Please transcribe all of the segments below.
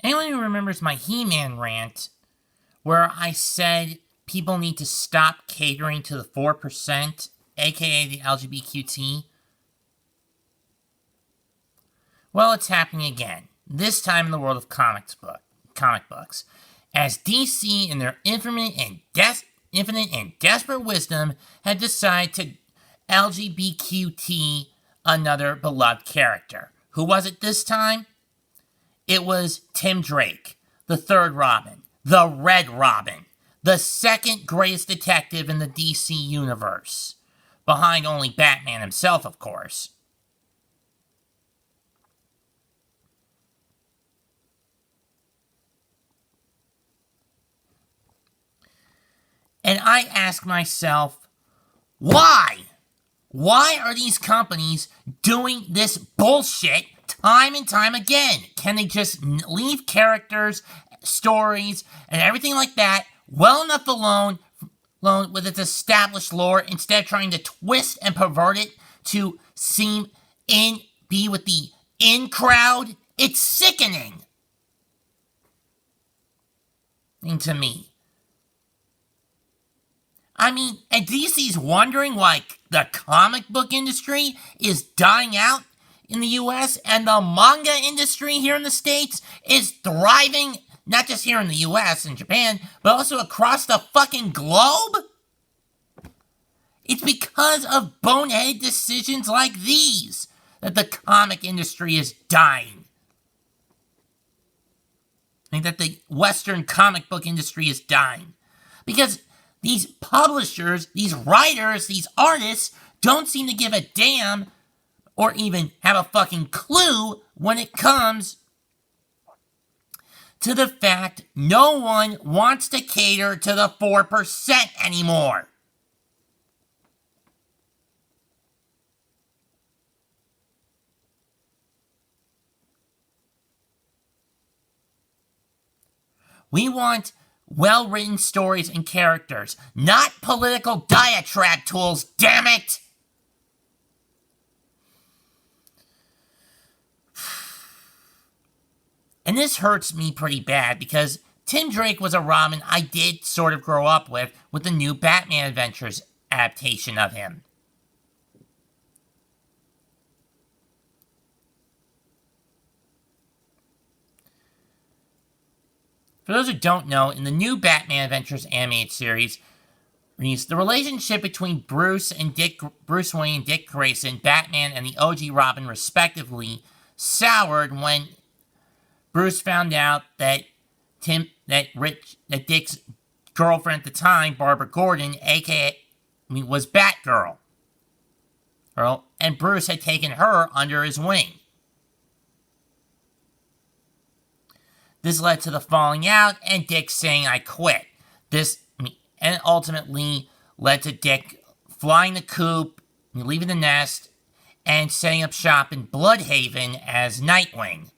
Anyone who remembers my He-Man rant, where I said people need to stop catering to the 4%, aka the LGBQT? Well, it's happening again, this time in the world of comic books, as DC, in their infinite and desperate wisdom, had decided to LGBQT another beloved character. Who was it this time? It was Tim Drake, the third Robin, the Red Robin, the second greatest detective in the DC universe, behind only Batman himself, of course. And I ask myself, why? Why are these companies doing this bullshit time and time again? Can they just leave characters, stories, and everything like that well enough alone with its established lore instead of trying to twist and pervert it to be with the in crowd? It's sickening. And to me. I mean, and DC's wondering why the comic book industry is dying out in the US and the manga industry here in the States is thriving, not just here in the US and Japan, but also across the fucking globe? It's because of bonehead decisions like these that the comic industry is dying. I think that the Western comic book industry is dying. Because these publishers, these writers, these artists don't seem to give a damn or even have a fucking clue when it comes to the fact no one wants to cater to the 4% anymore. We want well-written stories and characters, not political diatribe tools, damn it! And this hurts me pretty bad because Tim Drake was a Robin I did sort of grow up with the new Batman Adventures adaptation of him. For those who don't know, in the new Batman Adventures animated series, the relationship between Bruce Wayne and Dick Grayson, Batman and the OG Robin respectively, soured when Bruce found out that Dick's girlfriend at the time, Barbara Gordon, was Batgirl. And Bruce had taken her under his wing. This led to the falling out and Dick saying, "I quit." And it ultimately led to Dick flying the coop, leaving the nest, and setting up shop in Bloodhaven as Nightwing.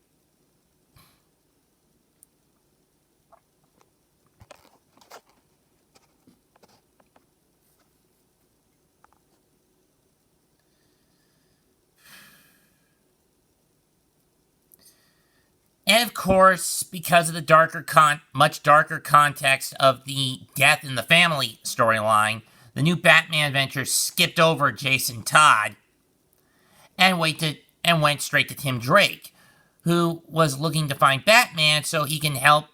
And of course, because of the much darker context of the death in the family storyline, the new Batman Adventures skipped over Jason Todd and went straight to Tim Drake, who was looking to find Batman so he can help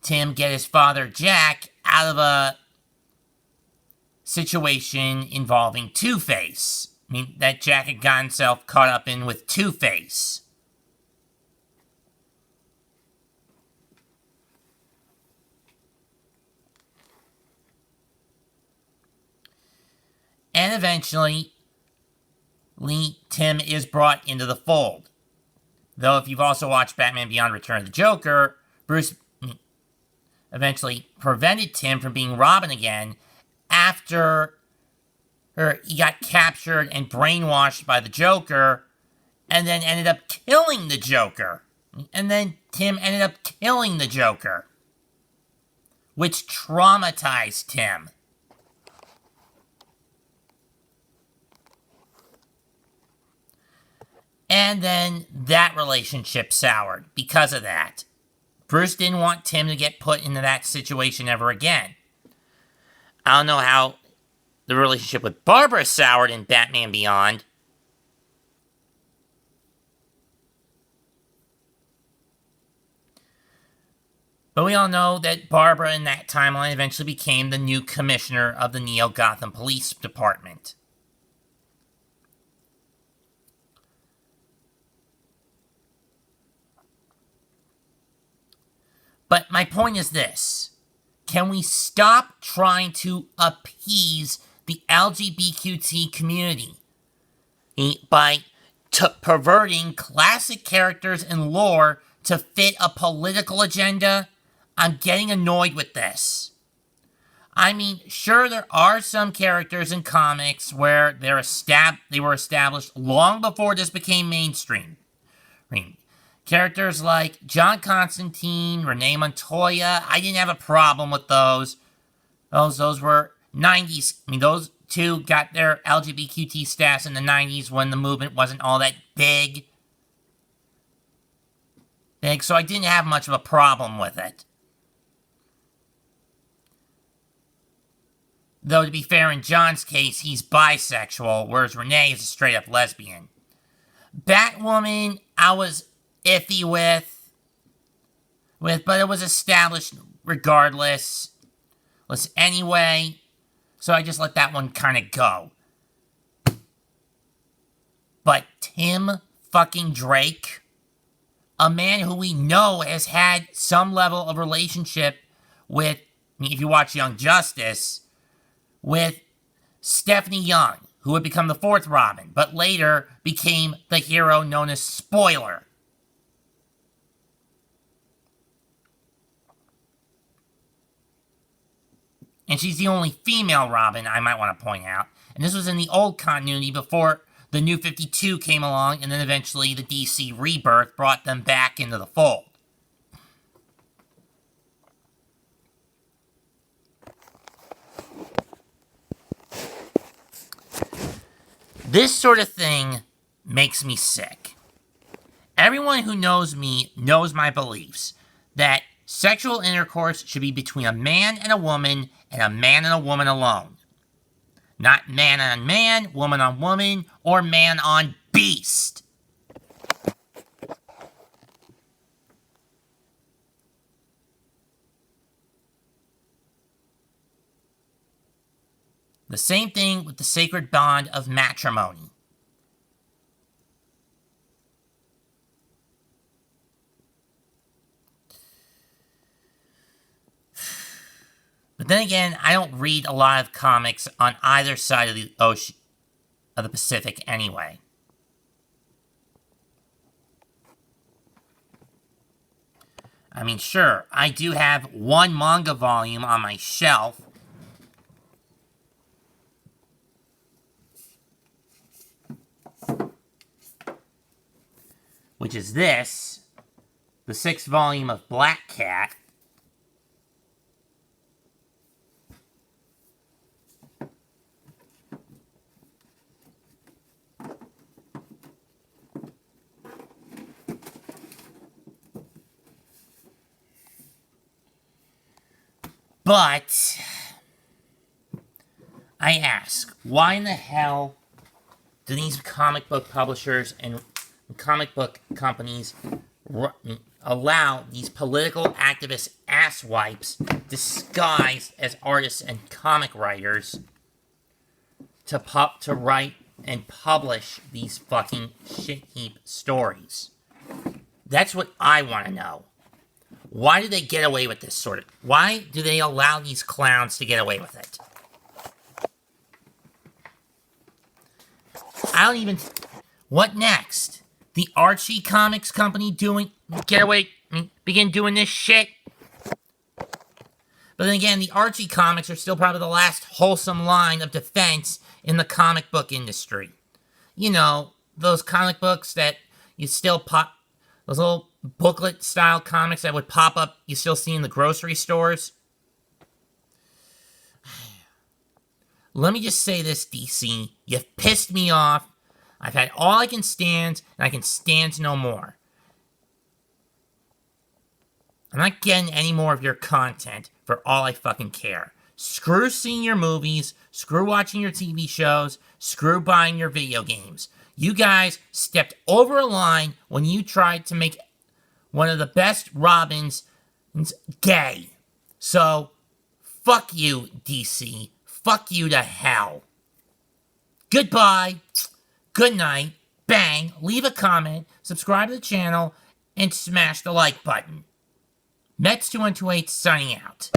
Tim get his father Jack out of a situation involving Two-Face. That Jack had gotten himself caught up in with Two-Face. And eventually, Tim is brought into the fold. Though if you've also watched Batman Beyond Return of the Joker, Bruce eventually prevented Tim from being Robin again after he got captured and brainwashed by the Joker and then ended up killing the Joker. And then Tim ended up killing the Joker, which traumatized Tim. And then that relationship soured because of that. Bruce didn't want Tim to get put into that situation ever again. I don't know how the relationship with Barbara soured in Batman Beyond. But we all know that Barbara in that timeline eventually became the new commissioner of the Neo-Gotham Police Department. But my point is this. Can we stop trying to appease the LGBTQT community by perverting classic characters and lore to fit a political agenda? I'm getting annoyed with this. I mean, sure, there are some characters in comics where they were established long before this became mainstream. Characters like John Constantine, Renee Montoya, I didn't have a problem with those. Those were 90s. I mean, those two got their LGBTQT status in the 90s when the movement wasn't all that big. So I didn't have much of a problem with it. Though, to be fair, in John's case, he's bisexual, whereas Renee is a straight-up lesbian. Batwoman, I was iffy with, but it was established regardless. Anyway, so I just let that one kind of go. But Tim fucking Drake, a man who we know has had some level of relationship with, if you watch Young Justice, with Stephanie Young, who would become the fourth Robin, but later became the hero known as Spoiler. And she's the only female Robin, I might want to point out. And this was in the old continuity before the New 52 came along, and then eventually the DC Rebirth brought them back into the fold. This sort of thing makes me sick. Everyone who knows me knows my beliefs, that sexual intercourse should be between a man and a woman, and a man and a woman alone. Not man on man, woman on woman, or man on beast. The same thing with the sacred bond of matrimony. But then again, I don't read a lot of comics on either side of the ocean, of the Pacific anyway. I mean, sure, I do have one manga volume on my shelf. Which is this, the 6th volume of Black Cat. But I ask, why in the hell do these comic book publishers and comic book companies allow these political activist asswipes disguised as artists and comic writers to write and publish these fucking shit heap stories? That's what I want to know. Why do they get away with this sort of... Why do they allow these clowns to get away with it? I don't even... What next? The Archie Comics Company begin doing this shit? But then again, the Archie comics are still probably the last wholesome line of defense in the comic book industry. You know, those comic books that you still pop... Those little booklet-style comics that would pop up you still see in the grocery stores. Let me just say this, DC. You've pissed me off. I've had all I can stand, and I can stand no more. I'm not getting any more of your content for all I fucking care. Screw seeing your movies, screw watching your TV shows, screw buying your video games. You guys stepped over a line when you tried to make one of the best Robins gay. So, fuck you, DC. Fuck you to hell. Goodbye. Good night. Bang. Leave a comment, subscribe to the channel, and smash the like button. Mets2128 signing out.